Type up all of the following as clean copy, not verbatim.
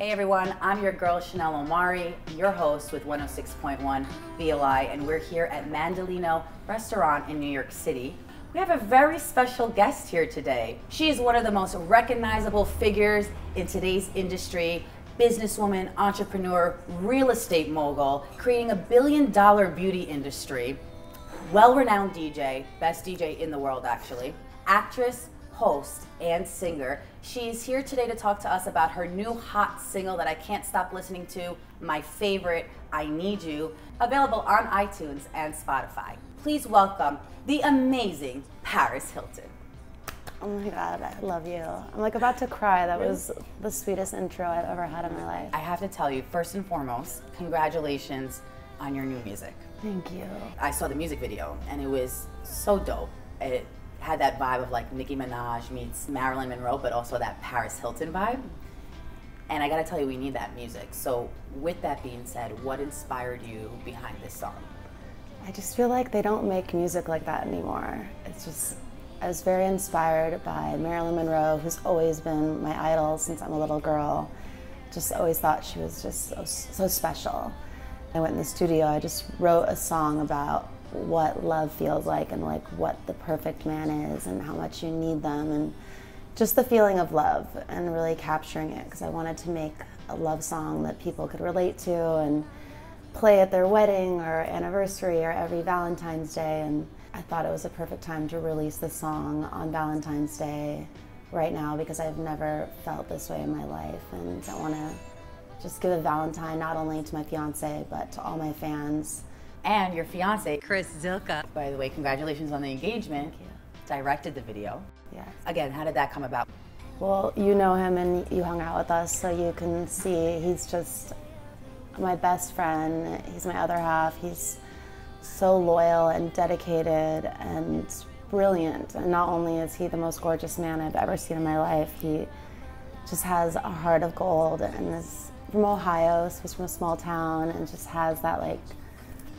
Hey everyone, I'm your girl Chanel Omari, your host with 106.1 VOI, and we're here at Mandolino Restaurant in New York City. We have a very special guest here today. She is one of the most recognizable figures in today's industry, businesswoman, entrepreneur, real estate mogul, creating $1 billion beauty industry, well-renowned DJ, best DJ in the world actually, actress, host, and singer. She's here today to talk to us about her new hot single that I can't stop listening to, my favorite, I Need You, available on iTunes and Spotify. Please welcome the amazing Paris Hilton. Oh my God, I love you. I'm like about to cry. That was the sweetest intro I've ever had in my life. I have to tell you, first and foremost, congratulations on your new music. Thank you. I saw the music video and it was so dope. It had that vibe of like Nicki Minaj meets Marilyn Monroe, but also that Paris Hilton vibe. And I gotta tell you, we need that music. So with that being said, what inspired you behind this song? I just feel like they don't make music like that anymore. It's just, I was very inspired by Marilyn Monroe, who's always been my idol since I'm a little girl. Just always thought she was just so special. I went in the studio, I just wrote a song about what love feels like and like what the perfect man is and how much you need them and just the feeling of love and really capturing it because I wanted to make a love song that people could relate to and play at their wedding or anniversary or every Valentine's Day, and I thought it was a perfect time to release the song on Valentine's Day right now because I've never felt this way in my life, and I want to just give a Valentine not only to my fiance but to all my fans. And your fiance, Chris Zylka. By the way, congratulations on the engagement. Thank you. Directed the video. Yes. Again, how did that come about? Well, you know him and you hung out with us, so you can see he's just my best friend. He's my other half. He's so loyal and dedicated and brilliant. And not only is he the most gorgeous man I've ever seen in my life, he just has a heart of gold and is from Ohio, so he's from a small town and just has that like,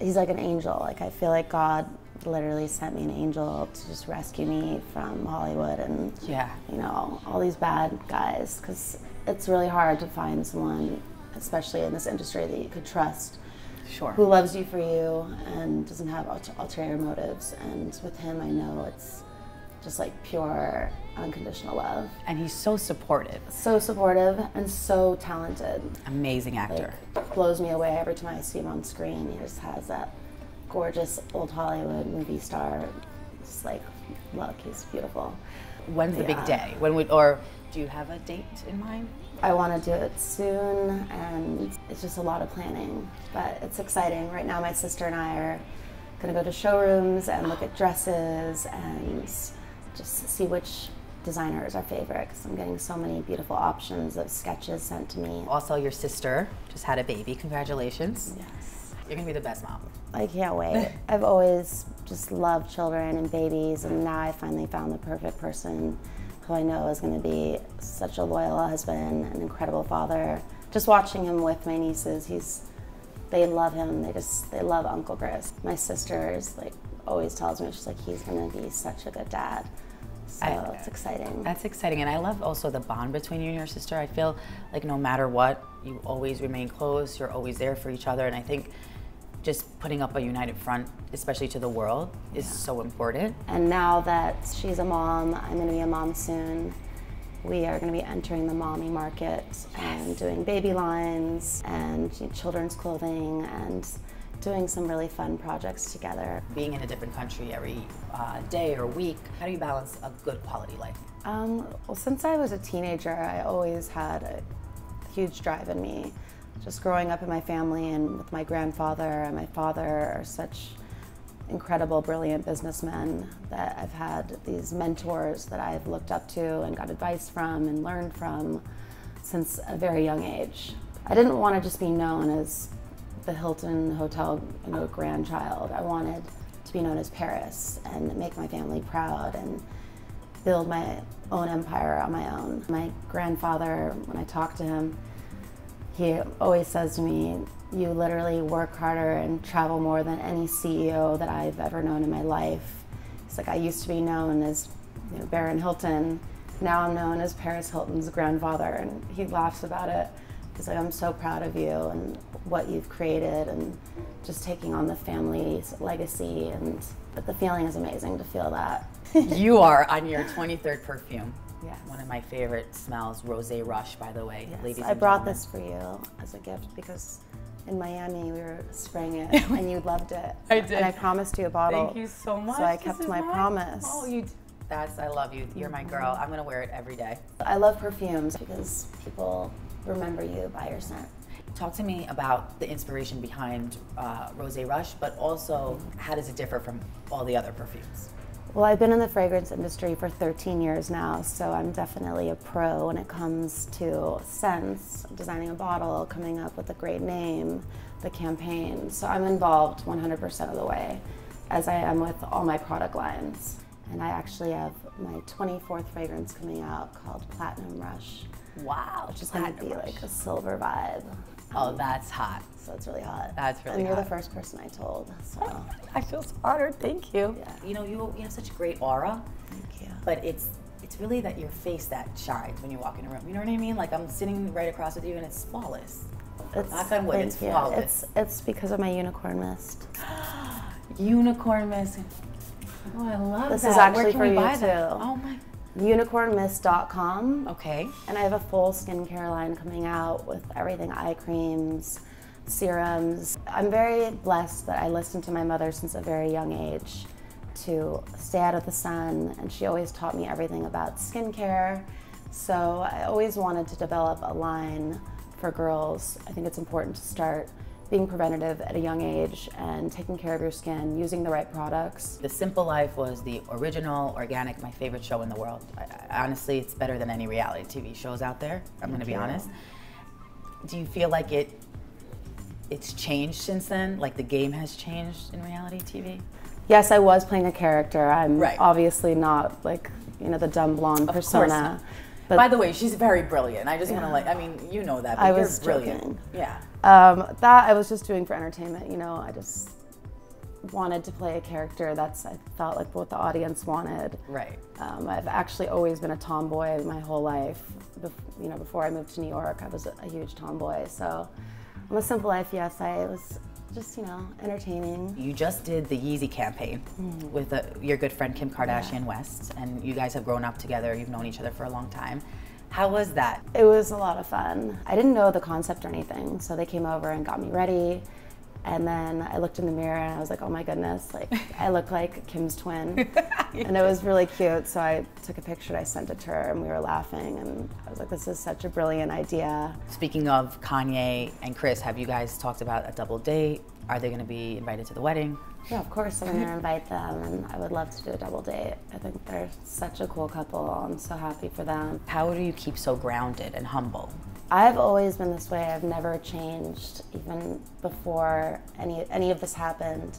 he's like an angel. Like I feel like God literally sent me an angel to just rescue me from Hollywood and you know, all these bad guys, because it's really hard to find someone, especially in this industry, that you could trust, who loves you for you and doesn't have ulterior motives. And with him, I know it's just like pure, unconditional love. And he's so supportive. So supportive and so talented. Amazing actor. Like, blows me away every time I see him on screen. He just has that gorgeous old Hollywood movie star. Just like, look, he's beautiful. When's the big day? Or do you have a date in mind? I want to do it soon, and it's just a lot of planning, but it's exciting. Right now, my sister and I are going to go to showrooms and look at dresses and just see which designer is our favorite, because I'm getting so many beautiful options of sketches sent to me. Also, your sister just had a baby. Congratulations. Yes. You're going to be the best mom. I can't wait. I've always just loved children and babies, and now I finally found the perfect person who I know is going to be such a loyal husband, an incredible father. Just watching him with my nieces, they love him. They love Uncle Chris. My sister is like always tells me, she's like, he's going to be such a good dad. So it's exciting. That's exciting, and I love also the bond between you and your sister. I feel like no matter what, you always remain close. You're always there for each other, and I think just putting up a united front, especially to the world, is so important. And now that she's a mom, I'm going to be a mom soon. We are going to be entering the mommy market and doing baby lines and children's clothing and doing some really fun projects together. Being in a different country every day or week, how do you balance a good quality life? Well, since I was a teenager, I always had a huge drive in me. Just growing up in my family and with my grandfather and my father are such incredible, brilliant businessmen that I've had these mentors that I've looked up to and got advice from and learned from since a very young age. I didn't want to just be known as the Hilton Hotel, grandchild. I wanted to be known as Paris and make my family proud and build my own empire on my own. My grandfather, when I talk to him, he always says to me, you literally work harder and travel more than any CEO that I've ever known in my life. It's like, I used to be known as Baron Hilton. Now I'm known as Paris Hilton's grandfather, and he laughs about it. He's like, I'm so proud of you and what you've created and just taking on the family's legacy. And but the feeling is amazing to feel that. You are on your 23rd perfume. Yes. One of my favorite smells, Rosie Rush, by the way, Yes, ladies I and brought gentlemen. this for you as a gift because in Miami we were spraying it and you loved it. I did. And I promised you a bottle. Thank you so much. So I This kept is my mine. promise. Oh, I love you. You're my girl. I'm gonna wear it every day. I love perfumes because people remember you by your scent. Talk to me about the inspiration behind Rosie Rush, but also how does it differ from all the other perfumes? Well, I've been in the fragrance industry for 13 years now, so I'm definitely a pro when it comes to scents, designing a bottle, coming up with a great name, the campaign. So I'm involved 100% of the way, as I am with all my product lines. And I actually have my 24th fragrance coming out called Platinum Rush. Wow, Which is going to be like a silver vibe. Oh, that's hot. So it's really hot. That's really And you're hot. the first person I told, so. I feel so honored. Thank you. Yeah. You know, you have such a great aura, Thank you. but it's really that your face that shines when you walk in a room. You know what I mean? Like I'm sitting right across with you, and it's flawless. Knock on wood, thank it's you. flawless. It's because of my unicorn mist. Unicorn mist. Oh, I love This that. is actually Where can for we you buy too. that? Oh my. Unicornmist.com. Okay. And I have a full skincare line coming out with everything, eye creams, serums. I'm very blessed that I listened to my mother since a very young age to stay out of the sun, and she always taught me everything about skincare. So I always wanted to develop a line for girls. I think it's important to start being preventative at a young age and taking care of your skin, using the right products. The Simple Life was the original, organic, my favorite show in the world. Honestly, it's better than any reality TV shows out there. I'm going to be honest. Do you feel like it's changed since then? Like the game has changed in reality TV? Yes, I was playing a character. I'm Right. obviously not like, you know, the dumb blonde persona. not. But By the way, she's very brilliant. I just want to I mean, you know that, but I you're was brilliant. joking. Yeah. that I was just doing for entertainment, you know. I just wanted to play a character I felt like what the audience wanted. Right. I've actually always been a tomboy my whole life. You know, before I moved to New York, I was a huge tomboy. So on The Simple Life, yes, I was just, you know, entertaining. You just did the Yeezy campaign with your good friend Kim Kardashian West, and you guys have grown up together. You've known each other for a long time. How was that? It was a lot of fun. I didn't know the concept or anything, so they came over and got me ready. And then I looked in the mirror and I was like, oh my goodness, like I look like Kim's twin. And it was really cute, so I took a picture and I sent it to her and we were laughing, and I was like, this is such a brilliant idea. Speaking of Kanye and Chris, have you guys talked about a double date? Are they going to be invited to the wedding? Yeah, of course I'm gonna invite them, and I would love to do a double date. I think they're such a cool couple. I'm so happy for them. How do you keep so grounded and humble? I've always been this way. I've never changed, even before any of this happened.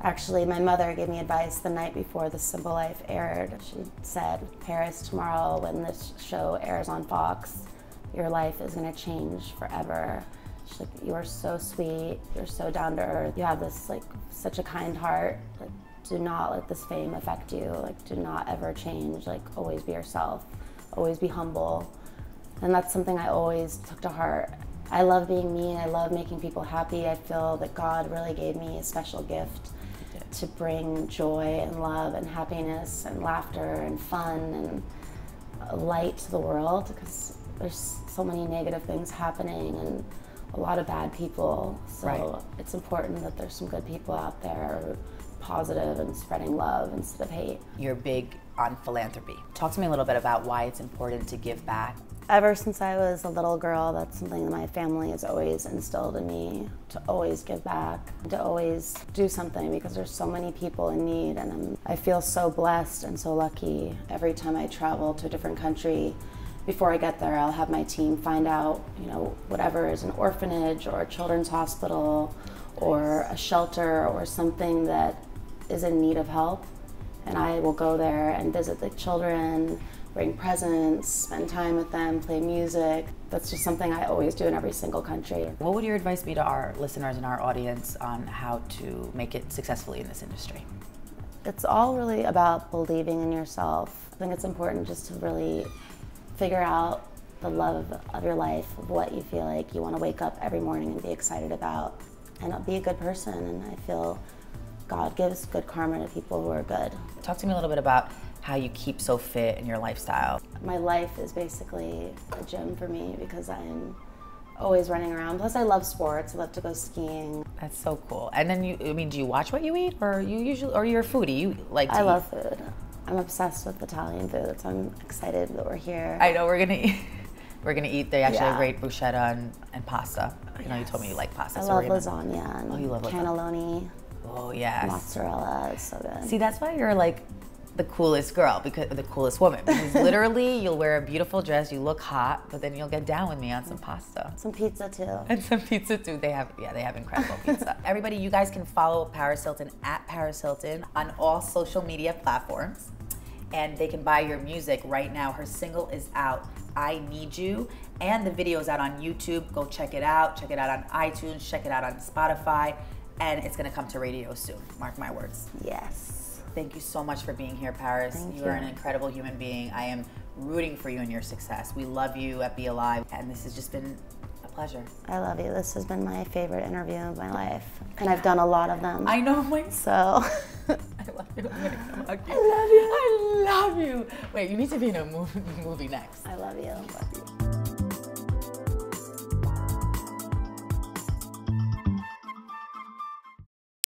Actually, my mother gave me advice the night before The Simple Life aired. She said, Paris, tomorrow when this show airs on Fox, your life is gonna change forever. She's like, you are so sweet, you're so down to earth, you have this like such a kind heart. Like, do not let this fame affect you. Like, do not ever change. Like, always be yourself, always be humble. And that's something I always took to heart. I love being me, I love making people happy. I feel that God really gave me a special gift to bring joy and love and happiness and laughter and fun and light to the world, because there's so many negative things happening and a lot of bad people. So it's important that there's some good people out there, positive and spreading love instead of hate. You're big on philanthropy. Talk to me a little bit about why it's important to give back. Ever since I was a little girl, that's something that my family has always instilled in me, to always give back, to always do something, because there's so many people in need, and I feel so blessed and so lucky. Every time I travel to a different country, before I get there, I'll have my team find out, you know, whatever is an orphanage or a children's hospital or a shelter or something that is in need of help, and I will go there and visit the children, bring presents, spend time with them, play music. That's just something I always do in every single country. What would your advice be to our listeners and our audience on how to make it successfully in this industry? It's all really about believing in yourself. I think it's important just to really figure out the love of your life, of what you feel like you want to wake up every morning and be excited about, and be a good person. And I feel God gives good karma to people who are good. Talk to me a little bit about how you keep so fit in your lifestyle. My life is basically a gym for me because I'm always running around. Plus I love sports, I love to go skiing. That's so cool. And then do you watch what you eat, or you're a foodie? You like to I eat? love food. I'm obsessed with Italian food, so I'm excited that we're here. I know we're gonna eat. We're gonna eat. They actually have great bruschetta and pasta. You know, you told me you like pasta. I so love we're gonna... lasagna and you love cannelloni. Oh yes. Mozzarella, it's so good. See, that's why you're like the coolest girl, because the coolest woman. Because literally, you'll wear a beautiful dress, you look hot, but then you'll get down with me on some pasta. Some pizza too. And some pizza too. They have incredible pizza. Everybody, you guys can follow Paris Hilton at Paris Hilton on all social media platforms. And they can buy your music right now. Her single is out, I Need You, and the video is out on YouTube. Go check it out. Check it out on iTunes. Check it out on Spotify. And it's gonna come to radio soon. Mark my words. Yes. Thank you so much for being here, Paris. Thank you are an incredible human being. I am rooting for you and your success. We love you at Be Alive, and this has just been a pleasure. I love you. This has been my favorite interview of my life. And I've done a lot of them. I know, so. I love you. I'm gonna come hug you. I love you. I love you. Wait, you need to be in a movie next. I love you.